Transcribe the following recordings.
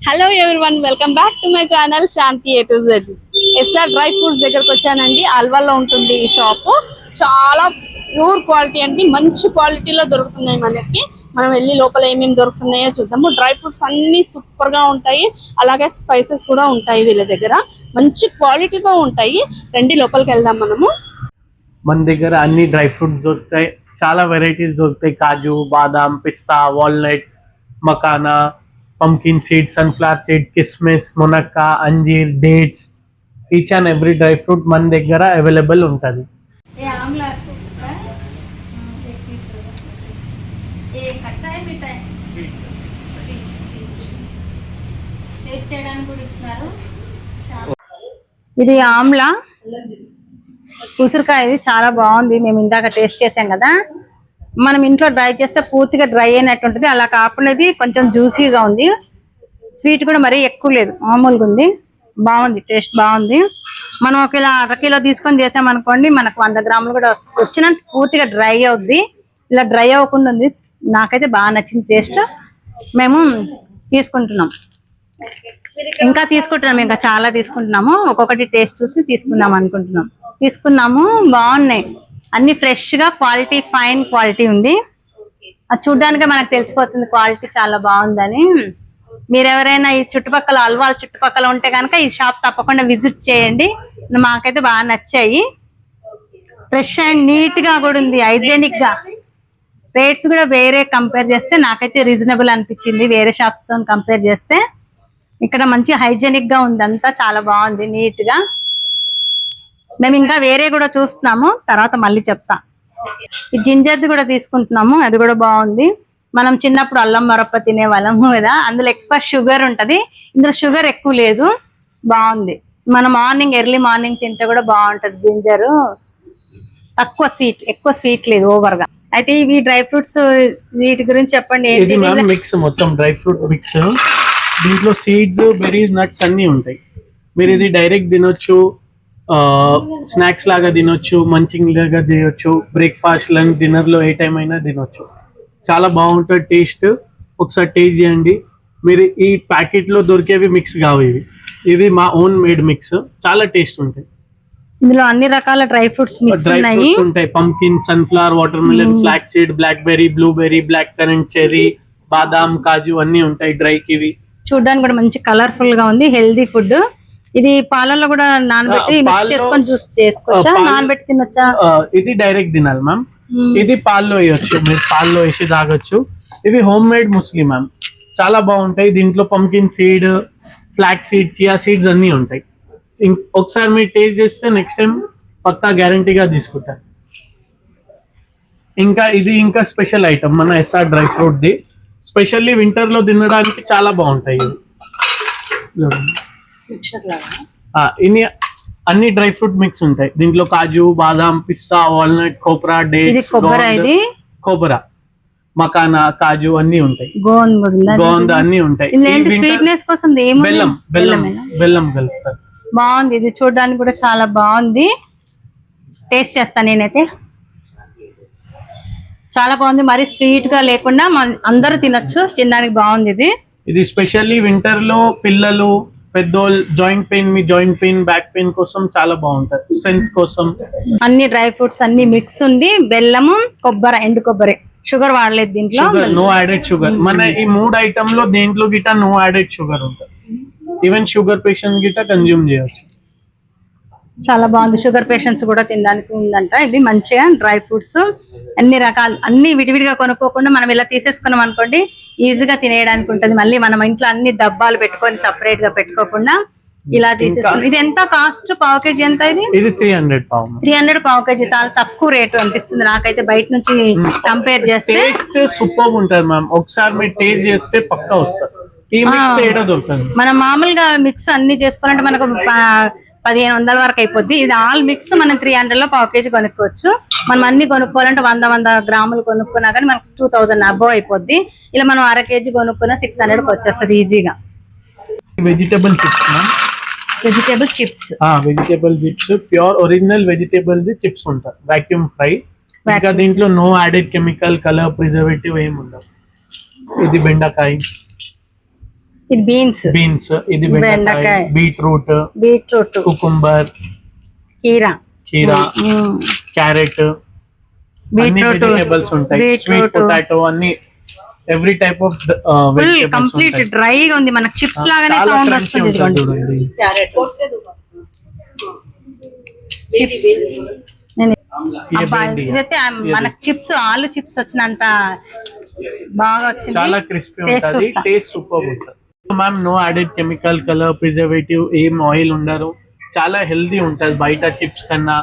Hello everyone, welcome back to my channel Shanti A to Z. SR dry fruits దగ్గరకు వచ్చానండి. ఆల్వాల్లో ఉంటుంది ఈ shop. చాలా ప్యూర్ క్వాలిటీ అండి, మంచి క్వాలిటీలో దొరుకుతున్నాయి మనకి. మనం వెళ్ళి లోపల ఏమేమి దొరుకుతున్నాయో చూద్దాము. డ్రై ఫ్రూట్స్ అన్ని సూపర్ గా ఉంటాయి, అలాగే స్పైసెస్ కూడా ఉంటాయి వీళ్ళ దగ్గర. మంచి క్వాలిటీతో ఉంటాయి. రండి లోపలికి వెళ్దాం మనము. మన దగ్గర అన్ని డ్రై ఫ్రూట్స్ దొరుకుతాయి, చాలా వెరైటీస్ దొరుకుతాయి. Kaju, badam, pista, walnut, makhana, pumpkin seed, sunflower seed, kishmish, munakka, anjeer, dates, each and every dry fruit మన దగ్గర అవైలబుల్ ఉంటుంది. ఇది ఆమ్లా ఉసిరికాయ, ఇది చాలా బాగుంది. మేము ఇందాక టేస్ట్ చేసాం కదా. మనం ఇంట్లో డ్రై చేస్తే పూర్తిగా డ్రై అయినట్టు ఉంటుంది, అలా కాకుండా ఇది కొంచెం జ్యూసీగా ఉంది. స్వీట్ కూడా మరీ ఎక్కువ లేదు, మామూలుగా ఉంది. బాగుంది, టేస్ట్ బాగుంది. మనం ఒక అరకిలో తీసుకొని చేసామనుకోండి, మనకు 100 గ్రాములు కూడా వచ్చినట్టు పూర్తిగా డ్రై అవుద్ది. ఇలా డ్రై అవ్వకుండా ఉంది. నాకైతే బాగా నచ్చింది టేస్ట్. మేము తీసుకుంటున్నాం, ఇంకా తీసుకుంటున్నాము, ఇంకా చాలా తీసుకుంటున్నాము. ఒక్కొక్కటి టేస్ట్ చూసి తీసుకున్నాము. బాగున్నాయి అన్ని, ఫ్రెష్ గా, క్వాలిటీ ఫైన్ క్వాలిటీ ఉంది. అది చూడ్డానికి మనకు తెలిసిపోతుంది క్వాలిటీ చాలా బాగుందని. మీరు ఎవరైనా ఈ చుట్టుపక్కల అల్వాల్ చుట్టుపక్కల ఉంటే కనుక ఈ షాప్ తప్పకుండా విజిట్ చేయండి. మాకైతే బాగా నచ్చాయి. ఫ్రెష్ అండ్ నీట్ గా కూడా ఉంది, హైజీనిక్ గా. రేట్స్ కూడా వేరే కంపేర్ చేస్తే నాకైతే రీజనబుల్ అనిపించింది. వేరే షాప్స్ తో కంపేర్ చేస్తే ఇక్కడ మంచి హైజీనిక్ గా ఉంది, అంతా చాలా బాగుంది, నీట్ గా. మేము ఇంకా వేరే కూడా చూస్తున్నాము, తర్వాత మళ్ళీ చెప్తా. ఈ జింజర్ది కూడా తీసుకుంటున్నాము, అది కూడా బాగుంది. మనం చిన్నప్పుడు అల్లం మరప్ప తినే వాళ్ళము కదా, అందులో ఎక్కువ షుగర్ ఉంటది, ఇందులో షుగర్ ఎక్కువ లేదు. బాగుంది. మనం ఎర్లీ మార్నింగ్ తింటే కూడా బాగుంటది. జింజర్ ఎక్కువ స్వీట్ లేదు ఓవర్ గా. అయితే ఇవి డ్రై ఫ్రూట్స్, వీటి గురించి చెప్పండి. మిక్స్, మొత్తం డ్రై ఫ్రూట్ మిక్స్. దీంట్లో సీడ్స్, బెర్రీస్, నట్స్ అన్ని ఉంటాయి. మీరు ఇది డైరెక్ట్ తినొచ్చు, స్నాక్స్ లాగా తినొచ్చు, మంచింగ్ లాగా తినొచ్చు, బ్రేక్ఫాస్ట్, లంచ్, డిన్నర్ లో ఏ టైం అయినా తినొచ్చు. చాలా బాగుంటుంది టేస్ట్. ఒకసారి టేస్ట్ చేయండి. మీరు ఈ ప్యాకెట్ లో దొరికేవి మిక్స్ కావు, ఇవి మా ఓన్ మేడ్ మిక్స్. చాలా టేస్ట్ ఉంటాయి. ఇందులో అన్ని రకాల డ్రై ఫ్రూట్స్ మిక్స్ ఉంటాయి. Pumpkin, sunflower, water melon, flax seed, black berry, blueberry, black currant, cherry, బాదాం, కాజు అన్ని ఉంటాయి. డ్రై కివి చూడడానికి కూడా మంచి కలర్ఫుల్ గా ఉంది. Healthy food. ఇది పాలల్లో కూడా నానబెట్టి మిక్స్ చేసుకొని జ్యూస్ చేసుకోవచ్చా, నానబెట్టి తినొచ్చా? ఇది డైరెక్ట్ తినాలి మ్యామ్. ఇది పాల్లో వేయొచ్చు, మీరు పాల్లో వేసి తాగొచ్చు. ఇవి హోమ్ మేడ్ ముస్లి మ్యామ్, చాలా బాగుంటాయి. దీంట్లో pumpkin seed, flax seed, chia seeds అన్ని ఉంటాయి. ఒకసారి మీరు టేస్ట్ చేస్తే నెక్స్ట్ టైం పక్కా గ్యారంటీగా తీసుకుంటారు. ఇంకా స్పెషల్ ఐటమ్ మన ఎస్ఆర్ డ్రై ఫ్రూట్ ది. స్పెషల్లీ వింటర్ లో తినడానికి చాలా బాగుంటాయి. అన్ని డ్రై ఫ్రూట్ మిక్స్ ఉంటాయి దీంట్లో. కాజు, బాదాం, పిస్తా, వాల్నట్, కోబ్రా, డేట్స్, కోబ్రా, మకానా, కాజు అన్ని ఉంటాయి. గోంద అన్ని ఉంటాయి. బెల్లం కలుపుతారు. బాగుంది. ఇది చూడడానికి కూడా చాలా బాగుంది. టేస్ట్ చేస్తాను నేనైతే. చాలా బాగుంది, మరి స్వీట్ గా లేకుండా అందరూ తినొచ్చు, తినడానికి బాగుంది. ఇది స్పెషల్లీ వింటర్ లో పిల్లలు, పెద్దోళ్ళు జాయింట్ పెయిన్, బ్యాక్ పెయిన్ కోసం చాలా బాగుంటది, స్ట్రెంత్ కోసం. అన్ని డ్రై ఫ్రూట్స్ అన్ని మిక్స్ ఉంది. బెల్లము, కొబ్బరి, ఎండు కొబ్బరి, షుగర్ వాడలేదు దీంట్లో. No added sugar. మన ఈ 3 ఐటమ్ లో దేంట్లో గిట్ట నో యాడెడ్ షుగర్ ఉంటుంది. ఈవెన్ షుగర్ పేషెంట్ గిట్ట కన్జ్యూమ్ చేయొచ్చు. చాలా బాగుంది. షుగర్ పేషెంట్స్ కూడా తినడానికి ఉందంట. ఇది మంచిగా డ్రై ఫ్రూట్స్ అన్ని రకాలు, అన్ని విడివిడిగా కొనుక్కోకుండా మనం ఇలా తీసేసుకున్నాం అనుకోండి, ఈజీగా తినేయడానికి ఉంటుంది. మళ్ళీ మనం ఇంట్లో అన్ని డబ్బాలు పెట్టుకొని సపరేట్ గా పెట్టుకోకుండా ఇలా తీసేసుకున్నాం. ఇది ఎంత కాస్ట్? పావు కేజీ ఎంత? ఇది 300 పావు కేజీ. చాలా తక్కువ రేటు అనిపిస్తుంది నాకైతే బయట నుంచి కంపేర్ చేస్తే. టేస్ట్ సూపర్ ఉంటుంది మ్యామ్, ఒకసారి మీరు టేస్ట్ చేస్తే పక్కా వస్తుంది. ఈ మిక్స్ ఏడా దొరుకుతుంది. మనం మామూలుగా మిక్స్ అన్ని చేసుకోవాలంటే మనకు 1500 వరకు అయిపోద్ది. ఇది ఆల్ మిక్స్ మనం 300 లో పావు కేజీ కొనుక్కోవచ్చు. మనం అన్ని కొనుక్కోవాలంటే 100 గ్రాములు కొనుక్కున్నా కానీ మనకు 2000 అబోవ్ అయిపోద్ది. ఇలా మనం అర కేజీ కొనుక్కున్నా 600 కి వచ్చేస్తుంది ఈజీగా. Vegetable chips pure original vegetable chips ఉంటాయి, వాక్యూమ్ ఫ్రై. ఇంకా దీంట్లో no added chemical, colour, preservative ఏమి ఉండవు. ఇది బెండకాయ, ఇది బీన్స్, ఇది బెండకాయ, బీట్రూట్, కుకుంబర్, కీరా, క్యారెట్, బీట్రూట్, వెజిటేబుల్స్ ఉంటాయి, స్వీట్ పొటాటో, అన్ని every type of vegetables complete డ్రైగా ఉంది, మనకు చిప్స్ లాగానే సౌండ్ వస్తుంది. చిప్స్ ఇదైతే మనకు చిప్స్, ఆలు చిప్స్ వచ్చినంత బాగా వచ్చింది, చాలా క్రిస్పీ ఉంటుంది, టేస్ట్ సూపర్ ఉంటుంది ma'am. No added chemical, colour, preservative, ఏం ఆయిల్ ఉండరు, చాలా హెల్దీ ఉంటుంది బయట చిప్స్ కన్నా.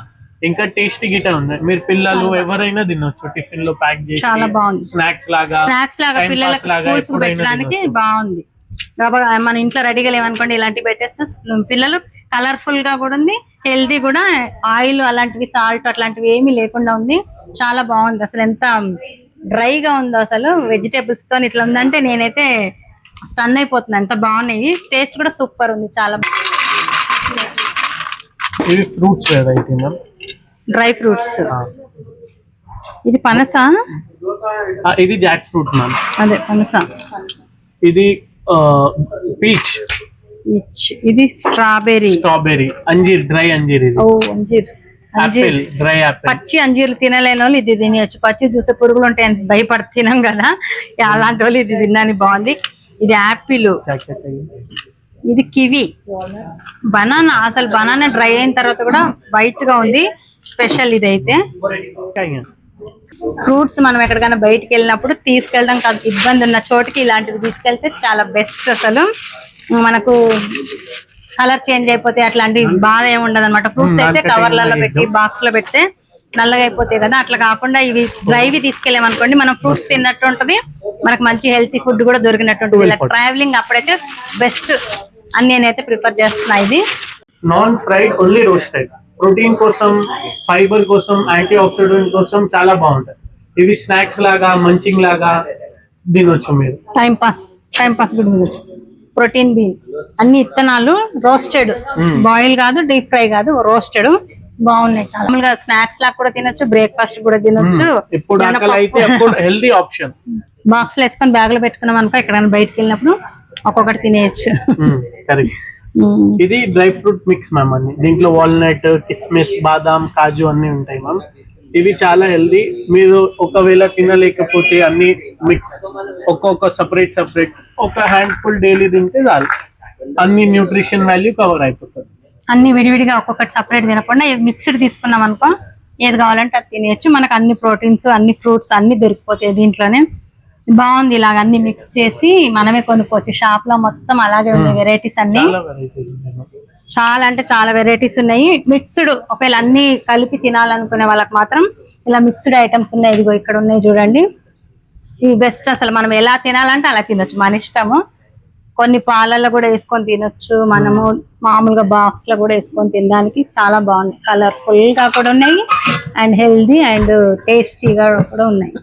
ఇంకా టేస్టీ గిట ఉంది, మీరు పిల్లలు ఎవరైనా తినొచ్చు, టిఫిన్ లో ప్యాక్ చేసి చాలా బాగుంది, స్నాక్స్ లాగా పిల్లలకి స్కూల్స్ పెట్టడానికి బాగుంది. మన ఇంట్లో రెడీగా లేవనుకోండి, ఇలాంటివి పెట్టేసిన పిల్లలు కలర్ఫుల్ గా కూడా ఉంది, హెల్దీ కూడా, ఆయిల్ అలాంటివి సాల్ట్ అట్లాంటివి ఏమీ లేకుండా ఉంది, చాలా బాగుంది. అసలు ఎంత డ్రైగా ఉందో, అసలు వెజిటేబుల్స్ తో ఇట్లా ఉందంటే నేనైతే స్టన్ అయిపోతున్నా, ఎంత బాగున్నాయి, టేస్ట్ కూడా సూపర్ ఉంది, చాలా ఇది fruits variety ma'am, dry fruits. ఇది పనస, ఇది జాక్ ఫ్రూట్ మ్యామ్, అదే పనస. ఇది పీచ్, ఇది స్ట్రాబెర్రీ, అంజీర్, డ్రై అంజీర్. ఇది అంజీర్ డ్రై యాపిల్. పచ్చి అంజీర్లు తినలేని వాళ్ళు ఇది తినచ్చు, పచ్చి చూస్తే పురుగులు ఉంటాయని భయపడి తినాం కదా, అలాంటి వాళ్ళు ఇది తినడానికి బాగుంది. ఇది యాపిల్, ఇది కివి, బనానా. అసలు బనానా డ్రై అయిన తర్వాత కూడా వైట్ గా ఉంది, స్పెషల్ ఇదైతే. ఫ్రూట్స్ మనం ఎక్కడికైనా బయటికి వెళ్ళినప్పుడు తీసుకెళ్ళడం కాదు, ఇబ్బంది ఉన్న చోటుకి ఇలాంటివి తీసుకెళ్తే చాలా బెస్ట్. అసలు మనకు కలర్ చేంజ్ అయిపోతే అట్లాంటి బాధ ఏమి ఉండదు అనమాట. ఫ్రూట్స్ అయితే కవర్లలో పెట్టి బాక్స్ లో పెడితే నల్లగా అయిపోతాయి కదా, అట్లా కాకుండా ఇవి డ్రైవి తీసుకెళ్ళామనుకోండి, మనం ఫ్రూట్స్ తిన్నట్టు ఉంటది, మనకు మంచి హెల్తీ ఫుడ్ కూడా దొరికినట్టు ఉంటుంది. ఇలా ట్రావెలింగ్ అప్పుడైతే బెస్ట్ అని నేనైతే ప్రిఫర్ చేస్తున్నా. ఇది non fried, only roasted, protein కోసం, ఫైబర్ కోసం, యాంటీ ఆక్సిడెంట్ కోసం చాలా బాగుంటాయి. ఇవి స్నాక్స్ లాగా, మంచింగ్ లాగా తినొచ్చు మీరు, టైం పాస్ కూడా తినొచ్చు. ప్రోటీన్ బీన్, అన్ని ఇత్తనాలు రోస్టెడ్, బాయిల్ కాదు, డీప్ ఫ్రై కాదు, రోస్టెడ్, బాగున్నాయి. చాలా స్నాక్స్ లాగా కూడా తినొచ్చు, బ్రేక్ఫాస్ట్ కూడా తినొచ్చు. Healthy option. బాక్స్ లో వేసుకొని బ్యాగ్ లో పెట్టుకున్నాం అనుకో, ఎక్కడైనా బయటకు వెళ్ళినప్పుడు ఒక్కొక్కటి తినేయచ్చు. ఇది డ్రై ఫ్రూట్ మిక్స్ మ్యామ్, అన్ని దీంట్లో వాల్నట్, కిస్మిస్, బాదాం, కాజు అన్ని ఉంటాయి మ్యామ్. ఇవి చాలా హెల్దీ. మీరు ఒకవేళ తినలేకపోతే అన్ని మిక్స్, ఒక్కొక్క సపరేట్ ఒక హ్యాండ్ ఫుల్ డైలీ తింటే చాలు, అన్ని న్యూట్రిషన్ వాల్యూ కవర్ అయిపోతుంది. అన్ని విడివిడిగా ఒక్కొక్కటి సపరేట్ తినకుండా మిక్స్డ్ తీసుకున్నాం అనుకో, ఏది కావాలంటే అది తినేయచ్చు. మనకు అన్ని ప్రోటీన్స్, అన్ని ఫ్రూట్స్ అన్ని దొరికిపోతాయి దీంట్లోనే. బాగుంది, ఇలాగ అన్ని మిక్స్ చేసి మనమే కొనుక్కోవచ్చు. షాప్ లో మొత్తం అలాగే ఉన్నాయి వెరైటీస్ అన్ని, చాలా అంటే చాలా వెరైటీస్ ఉన్నాయి. మిక్స్డ్, ఒకవేళ అన్ని కలిపి తినాలనుకునే వాళ్ళకి మాత్రం ఇలా మిక్స్డ్ ఐటమ్స్ ఉన్నాయి. ఇదిగో ఇక్కడ ఉన్నాయి చూడండి, ఇవి బెస్ట్. అసలు మనం ఎలా తినాలంటే అలా తినొచ్చు, మన ఇష్టము. కొన్ని పాలల్లో కూడా వేసుకొని తినొచ్చు, మనము మామూలుగా బాక్స్ లో కూడా వేసుకొని తినడానికి చాలా బాగుంది. కలర్ఫుల్ గా కూడా ఉన్నాయి, అండ్ హెల్దీ అండ్ టేస్టీగా కూడా ఉన్నాయి.